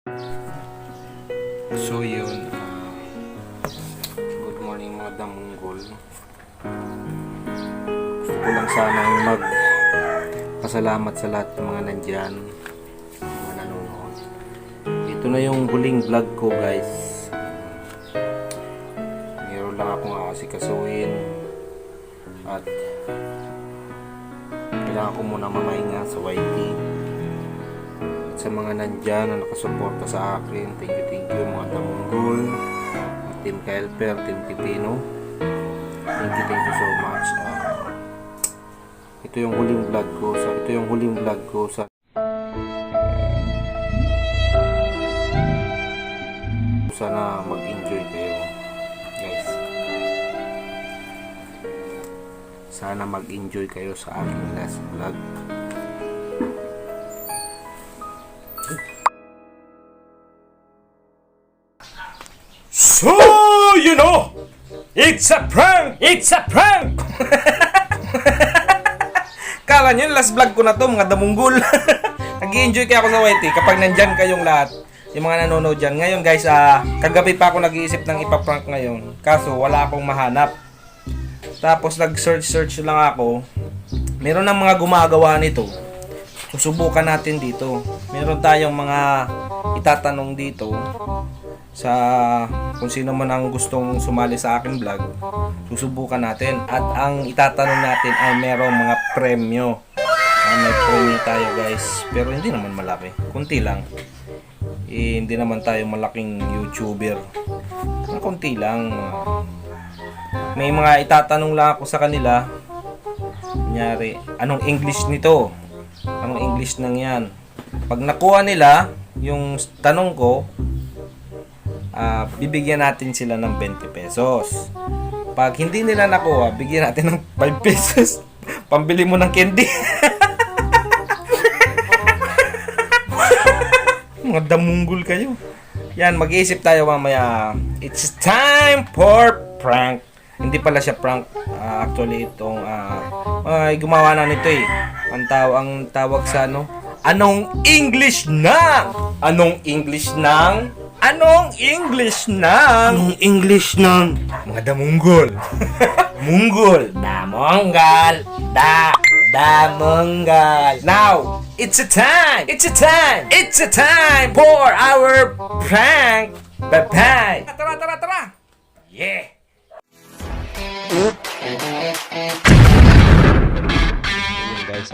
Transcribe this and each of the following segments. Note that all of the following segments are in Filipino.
So yun, good morning mga damunggol. Gusto ko lang sanang magpasalamat sa lahat ng mga nandyan, mga nanonood. Ito na yung huling vlog ko, guys. Meron lang akong aasikasuhin at kailangan ko muna mamahinga sa YT. Sa mga nandyan na nakasuporta sa akin, thank you mga damunggol, Team Helper, Team Pipino, thank you so much. Ito yung huling vlog ko sa sana mag-enjoy kayo, guys. Sana mag-enjoy kayo sa aking last vlog. So, you know, it's a prank! It's a prank! Kala nyo, last vlog ko na to, mga damunggol. Nag-i-enjoy kaya ako sa YT kapag nandyan kayong lahat, yung mga nanonood dyan. Ngayon guys, kagabi pa ako nag-iisip ng ipaprank ngayon. Kaso, wala akong mahanap. Tapos, nag-search lang ako. Meron ng mga gumagawa nito. Susubukan natin dito. Meron tayong mga itatanong dito sa kung sino man ang gustong sumali sa aking vlog. Susubukan natin at ang itatanong natin ay merong mga premyo. May premyo tayo guys, pero hindi naman malaki, kunti lang. Hindi naman tayo malaking YouTuber, kunti lang. May mga itatanong lang ako sa kanila. Kunyari, anong English nito? Anong English nang yan? Pag nakuha nila yung tanong ko, bibigyan natin sila ng 20 pesos. Pag hindi nila nakuha, bigyan natin ng 5 pesos. Pambili mo ng candy. Mga damunggol kayo. Yan, mag-iisip tayo mamaya. It's time for prank. Hindi pala siya prank. Actually, itong gumawa na nito eh. Ang tawag sa ano? Anong English nang? Anong English nang? Anong English nang? Anong English nang? Mga damunggol. Munggol. Damonggal. Damonggal. Now, it's a time. It's a time. It's a time for our prank. Bye-bye. Tara. Yeah. Ayun guys,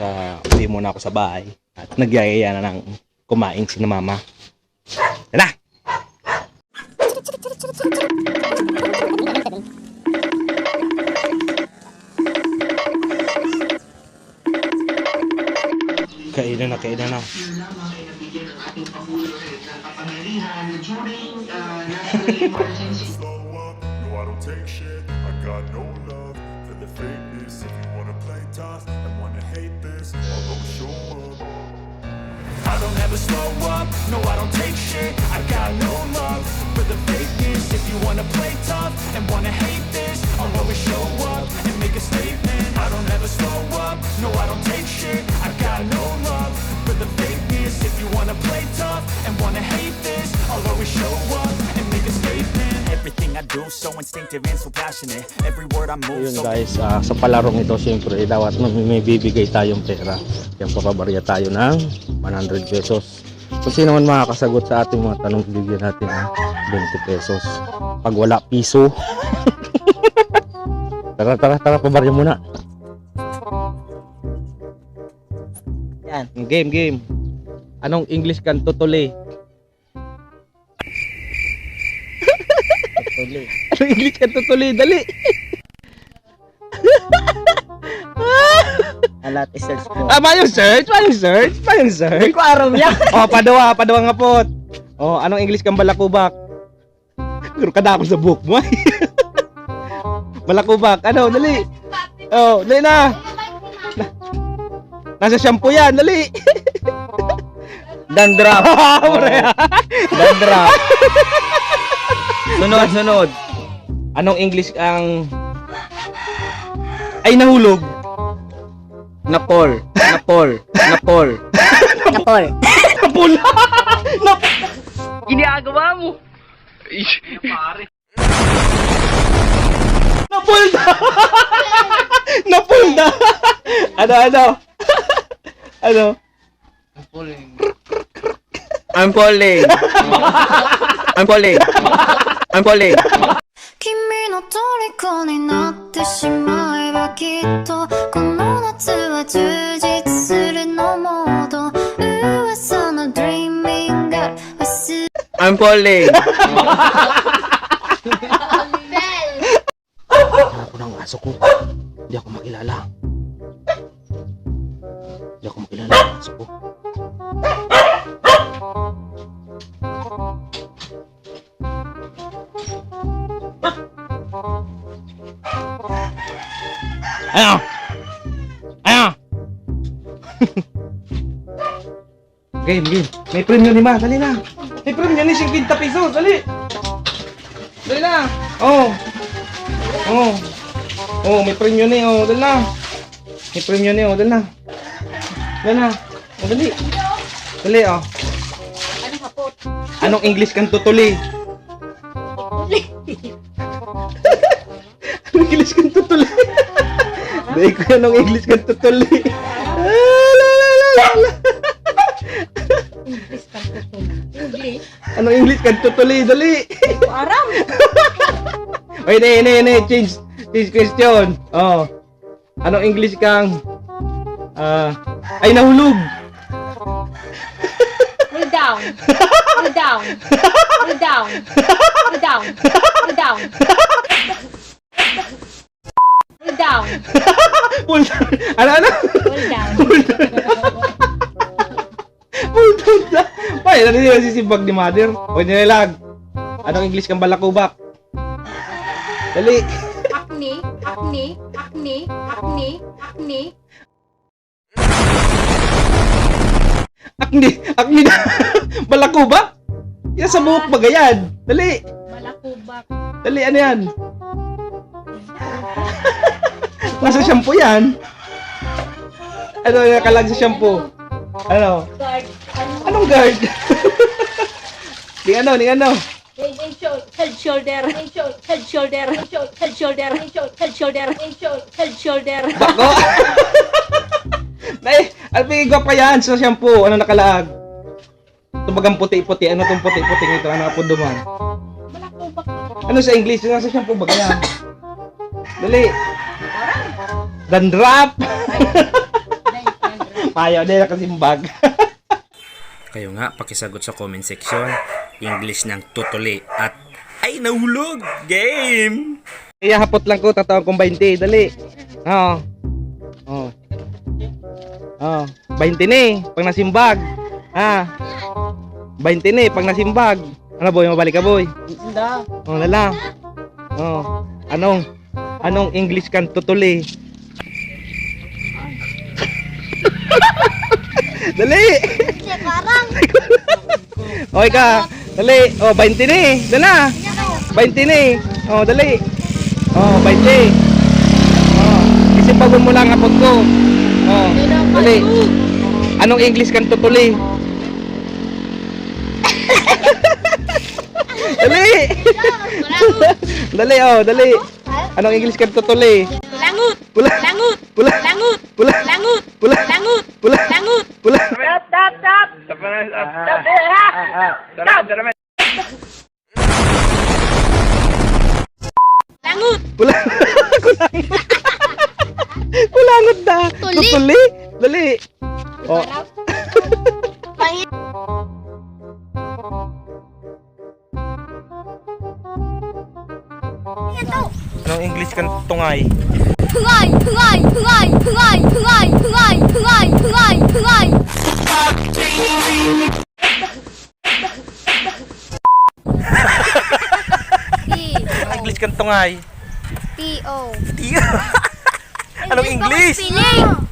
uwi muna ako sa bahay. At nagyayaya na ng kumain si na mama. Tara! Kainan na. I don't ever slow up, no I don't take shit. I got no love for the fakeness. If you wanna play tough and wanna hate this, I'll always show up and make a statement. I don't ever slow up, no I don't take shit. I got no love for the fakeness. If you wanna play tough and wanna hate this, I'll always show up and make a statement. Everything I do so instinctive and so passionate. Every word I move. Ayun guys, sa palarong ito siyempre dapat may bibigay tayong pera. Kaya papabarya tayo ng 100 pesos. Kung sino man makakasagot sa ating mga tanong, bigyan natin ng 20 pesos. Pag wala piso. Tara, pabarya muna. Yan, game. Anong English kan tutuli? Anong English kan tutuli? Dali. Alat i-search ko. Mayong search. Hindi ko aram yan. Padawa nga pot. Anong English kang balakubak? Guro kada ako sa book mo. Balakubak, dali. Dali na. Nasa shampoo yan, dali. Dandruff. Dandruff. Sunod. Anong English ang ay nahulog? Napol. Napol. Napol. Napula. ginagawa mo? Napulda! Napulda! Ano? Ano? I'm falling. I'm falling. I'm falling. 君の虜になってしまえばきっとこの夏は充実するのモード噂の Dreaming Girl 忘れ I'm falling. Hanap ko ng aso ko. Hindi ako makilala. Hindi ako makilala ng aso ko. Ano? Ano? Game. May premium ni Ma. Dali na. May premium ni 50 pesos. Dali. Dali na. Oh. Oh, may premium ni. Oh, dali na. May premium ni. Oh, dali na. Dali na. Oh, dali. Dali, oh. Anong English kang tutuli? Anong English kang tutuli? Dahil ko anong English kang tutuli. Anong English kang tutuli? Dali. Aram! Oy, ne, change question. Oh. Anong English kang ay nahulog. Pull down! Pull down! Pull down! Pull down! Pull down! Pull down! Pull down. Ano? Pull down! Pull down na. Pay, ano nila sisibag ni Mother? O nilalag. Anong English kang balakubak? Dali. Acne! Acne! Acne! Acne! Acne! Akni na. Balakubak? Yan sa buhok ba ganyan? Dali. Balakubak! Dali, ano yan? Nasa shampoo yan. Ano nakalag sa shampoo? Ano? Guard! Anong guard? Di ano? Head shoulder! Head shoulder! Head shoulder! Head shoulder! Head shoulder! Bako? Nay, alpigwa pa yan sa shampoo. Ano nakalaag? Tumagang puti-puti. Ano tong puti-puti ito? Ano po duman? Balakubak! Ano sa English? Nasa shampoo ba kaya? Dali. Dandruff. Payo, di na kasimbag. Kayo nga, pakisagot sa comment section. English ng tutuli at ay nahulog. Game! Iyahapot lang ko, tatawag kong 20. Dali. Oo. 20 ni, pag nasimbag. 20 ni, pag nasimbag. Ano boy, mabalik ka boy? Hindi. Oh, lala. Anong English kan tutuli? Dali. parang Okay ka. Dali. Oh, 20 ni. Dala. 20 ni. Oh, dali. Oh, 20. Oh, isipagon mo lang apod ko. Oh, dali. Anong English kan tutuli? Dali. Dali, oh, dali. Anong English kan tutuli? Langut! Pula. Langut! Pula. Langut! Pula. Langut! Pula. Langut! Pula. Langut! Pula. Langut! Pula. Kulangot na. Tuli. Tutuli. Dali. Oh. Anong English kan tungay? 흥아이 흥아이 흥아이 흥아이 흥아이 흥아이 흥아이 흥아이 흥아이 Anong English kan tungay? T-O Anong English? Feeling